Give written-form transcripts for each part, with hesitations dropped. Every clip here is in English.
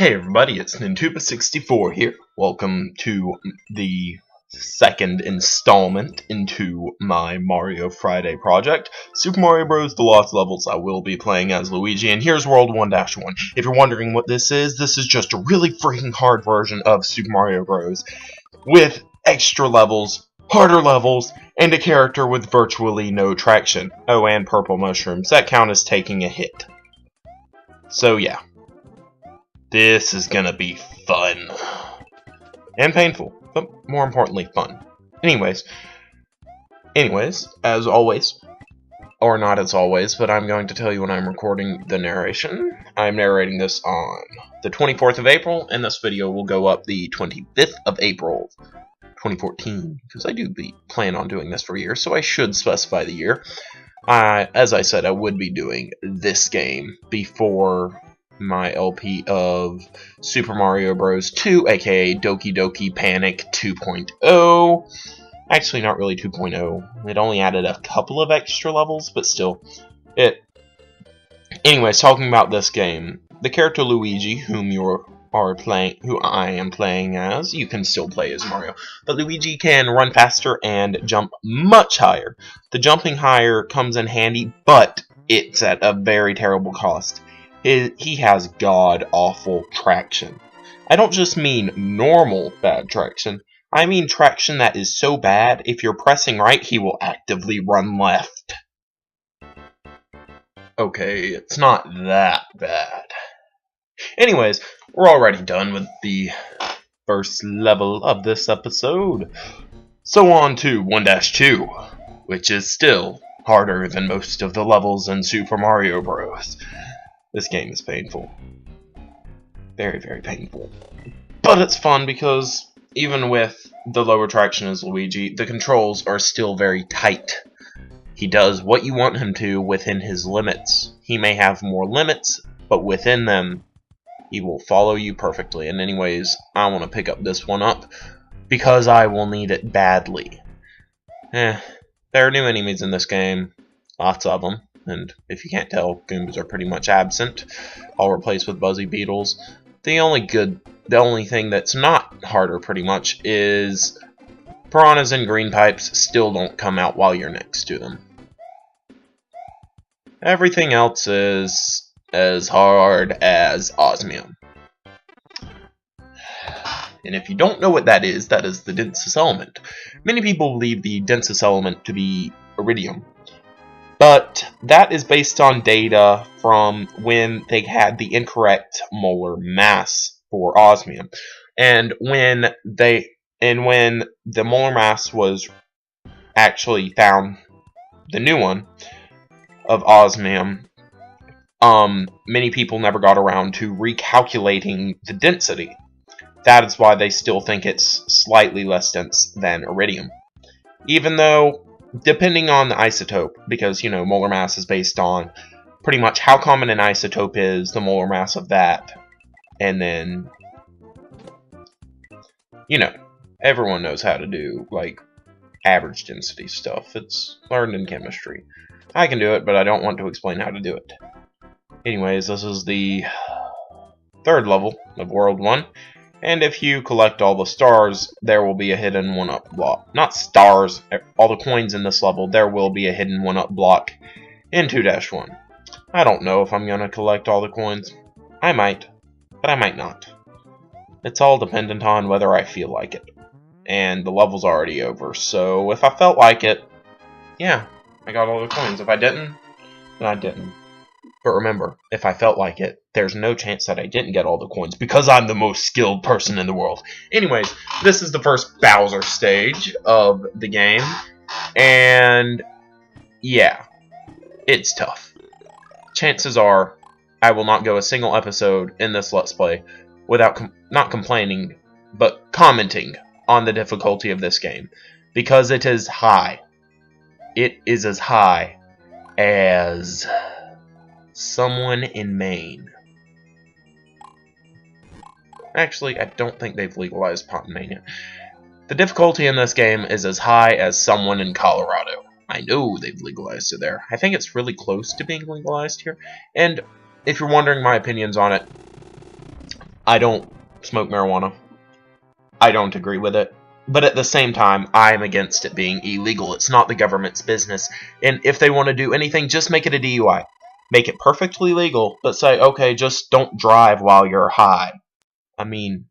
Hey everybody, it's Nintuba64 here. Welcome to the second installment into my Mario Friday project, Super Mario Bros. The Lost Levels. I will be playing as Luigi, and here's World 1-1. If you're wondering what this is just a really freaking hard version of Super Mario Bros. With extra levels, harder levels, and a character with virtually no traction. Oh, and purple mushrooms. That count as taking a hit. So yeah. This is gonna be fun. And painful, but more importantly, fun. Anyways, as always, or not as always, but I'm going to tell you when I'm recording the narration. I'm narrating this on the 24th of April, and this video will go up the 25th of April, 2014, because I do plan on doing this for years, so I should specify the year. As I said, I would be doing this game before my LP of Super Mario Bros. 2, aka Doki Doki Panic 2.0. Actually, not really 2.0. It only added a couple of extra levels, but still. Anyways, talking about this game, the character Luigi, who I am playing as, you can still play as Mario, but Luigi can run faster and jump much higher. The jumping higher comes in handy, but it's at a very terrible cost. He has god-awful traction. I don't just mean normal bad traction. I mean traction that is so bad, if you're pressing right, he will actively run left. Okay, it's not that bad. Anyways, we're already done with the first level of this episode. So on to 1-2, which is still harder than most of the levels in Super Mario Bros. This game is painful. Very, very painful. But it's fun because even with the lower traction as Luigi, the controls are still very tight. He does what you want him to within his limits. He may have more limits, but within them, he will follow you perfectly. And anyways, I want to pick up this one up because I will need it badly. There are new enemies in this game. Lots of them. And if you can't tell, Goombas are pretty much absent, all replaced with Buzzy Beetles. The only thing that's not harder, pretty much, is piranhas and green pipes still don't come out while you're next to them. Everything else is as hard as osmium. And if you don't know what that is the densest element. Many people believe the densest element to be iridium. But that is based on data from when they had the incorrect molar mass for osmium. And when the molar mass was actually found, the new one of osmium, many people never got around to recalculating the density. That is why they still think it's slightly less dense than iridium. Even though, depending on the isotope, because, molar mass is based on pretty much how common an isotope is, the molar mass of that, and then, everyone knows how to do, average density stuff. It's learned in chemistry. I can do it, but I don't want to explain how to do it. Anyways, this is the third level of World 1. And if you collect all the stars, there will be a hidden 1-up block. Not stars, all the coins in this level, there will be a hidden 1-up block in 2-1. I don't know if I'm going to collect all the coins. I might, but I might not. It's all dependent on whether I feel like it. And the level's already over, so if I felt like it, yeah, I got all the coins. If I didn't, then I didn't. But remember, if I felt like it, there's no chance that I didn't get all the coins, because I'm the most skilled person in the world. Anyways, this is the first Bowser stage of the game, and yeah, it's tough. Chances are, I will not go a single episode in this Let's Play without not complaining, but commenting on the difficulty of this game, because it is high. It is as high as someone in Maine. Actually, I don't think they've legalized pot in Maine yet. The difficulty in this game is as high as someone in Colorado. I know they've legalized it there. I think it's really close to being legalized here. And if you're wondering my opinions on it, I don't smoke marijuana. I don't agree with it. But at the same time, I am against it being illegal. It's not the government's business. And if they want to do anything, just make it a DUI. Make it perfectly legal, but say, okay, just don't drive while you're high. I mean,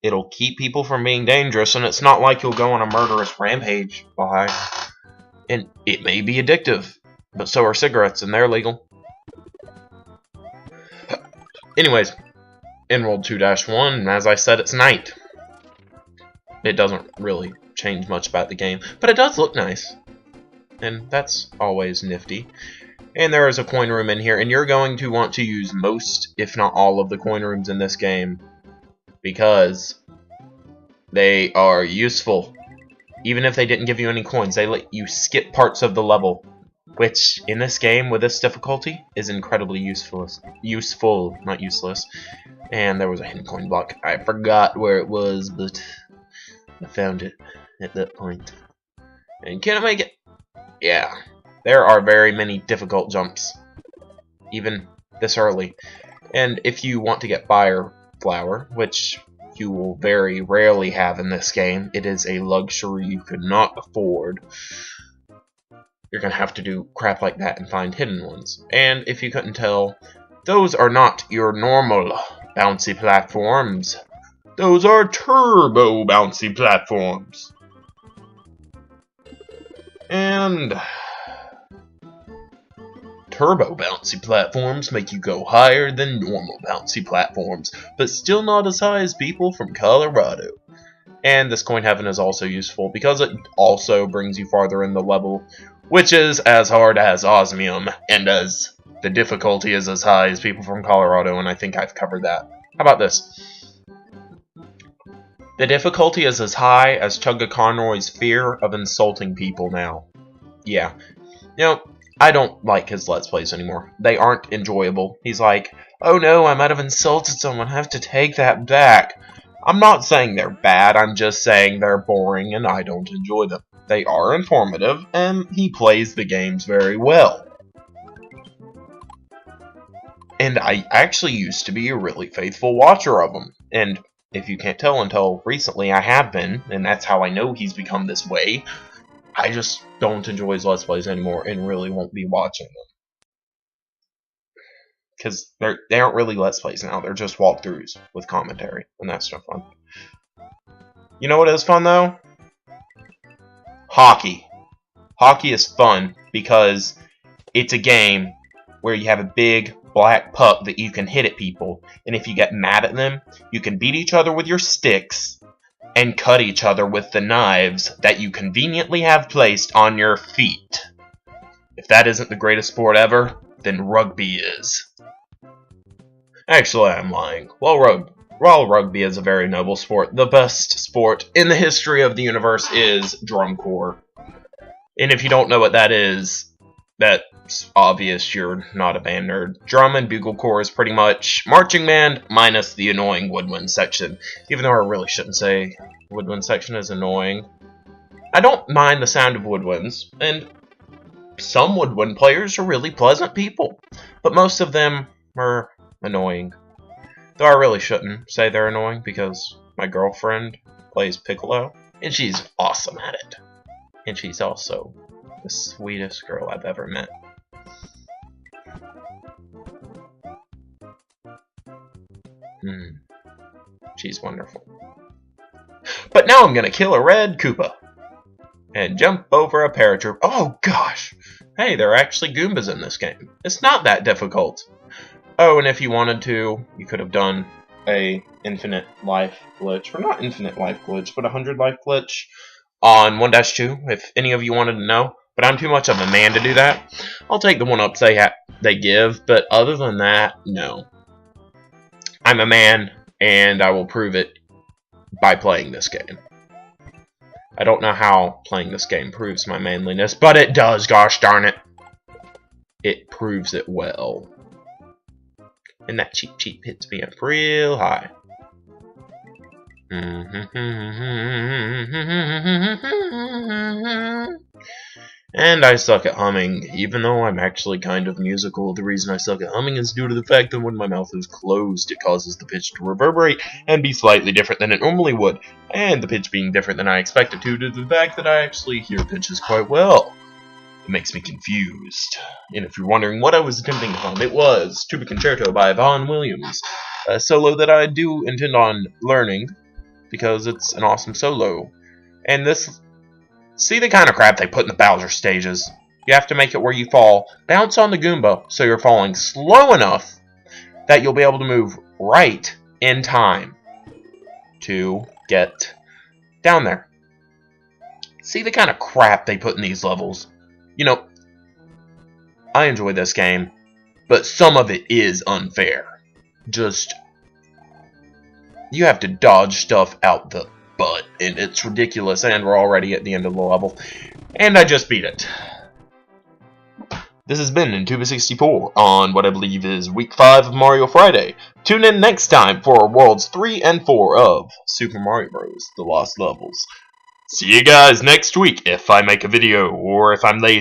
it'll keep people from being dangerous, and it's not like you'll go on a murderous rampage while high. And it may be addictive, but so are cigarettes, and they're legal. Anyways, Emerald 2-1, as I said, it's night. It doesn't really change much about the game, but it does look nice. And that's always nifty. And there is a coin room in here, and you're going to want to use most, if not all, of the coin rooms in this game, because they are useful. Even if they didn't give you any coins, they let you skip parts of the level, which, in this game, with this difficulty, is incredibly useful, not useless. And there was a hidden coin block. I forgot where it was, but I found it at that point. And can I make it? Yeah. There are very many difficult jumps, even this early. And if you want to get Fire Flower, which you will very rarely have in this game, it is a luxury you could not afford. You're going to have to do crap like that and find hidden ones. And if you couldn't tell, those are not your normal bouncy platforms. Those are turbo bouncy platforms. And turbo bouncy platforms make you go higher than normal bouncy platforms, but still not as high as people from Colorado. And this coin heaven is also useful because it also brings you farther in the level, which is as hard as Osmium, and as the difficulty is as high as people from Colorado, and I think I've covered that. How about this? The difficulty is as high as Chugga Conroy's fear of insulting people now. Yeah. You know, I don't like his Let's Plays anymore. They aren't enjoyable. He's like, oh no, I might have insulted someone, I have to take that back. I'm not saying they're bad, I'm just saying they're boring and I don't enjoy them. They are informative, and he plays the games very well. And I actually used to be a really faithful watcher of them. And if you can't tell until recently, I have been, and that's how I know he's become this way. I just don't enjoy his Let's Plays anymore and really won't be watching them. Because they aren't really Let's Plays now, they're just walkthroughs with commentary, and that's no fun. You know what is fun, though? Hockey. Hockey is fun because it's a game where you have a big black puck that you can hit at people, and if you get mad at them, you can beat each other with your sticks and cut each other with the knives that you conveniently have placed on your feet. If that isn't the greatest sport ever, then rugby is. Actually, I'm lying. While rugby is a very noble sport, the best sport in the history of the universe is drum corps. And if you don't know what that is, that's obvious you're not a band nerd. Drum and bugle corps is pretty much marching band minus the annoying woodwind section. Even though I really shouldn't say woodwind section is annoying. I don't mind the sound of woodwinds, and some woodwind players are really pleasant people, but most of them are annoying. Though I really shouldn't say they're annoying because my girlfriend plays piccolo, and she's awesome at it. And she's also the sweetest girl I've ever met. She's wonderful. But now I'm gonna kill a red Koopa and jump over a paratroop. Oh gosh! Hey, there are actually Goombas in this game. It's not that difficult. Oh, and if you wanted to, you could have done a infinite life glitch, or not infinite life glitch, but 100 life glitch on 1-2, if any of you wanted to know. But I'm too much of a man to do that. I'll take the one-ups they give, but other than that, no. I'm a man, and I will prove it by playing this game. I don't know how playing this game proves my manliness, but it does, gosh darn it. It proves it well. And that cheap cheap hits me up real high. And I suck at humming, even though I'm actually kind of musical. The reason I suck at humming is due to the fact that when my mouth is closed, it causes the pitch to reverberate and be slightly different than it normally would, and the pitch being different than I expect it to due to the fact that I actually hear pitches quite well. It makes me confused. And if you're wondering what I was attempting to hum, it was Tuba Concerto by Vaughan Williams, a solo that I do intend on learning, because it's an awesome solo. And this... See the kind of crap they put in the Bowser stages? You have to make it where you fall, bounce on the Goomba, so you're falling slow enough that you'll be able to move right in time to get down there. See the kind of crap they put in these levels? You know, I enjoy this game, but some of it is unfair. Just, you have to dodge stuff out the butt, and it's ridiculous, and we're already at the end of the level, and I just beat it. This has been Intuba64 on what I believe is week 5 of Mario Friday. Tune in next time for Worlds 3 and 4 of Super Mario Bros. The Lost Levels. See you guys next week if I make a video, or if I'm late.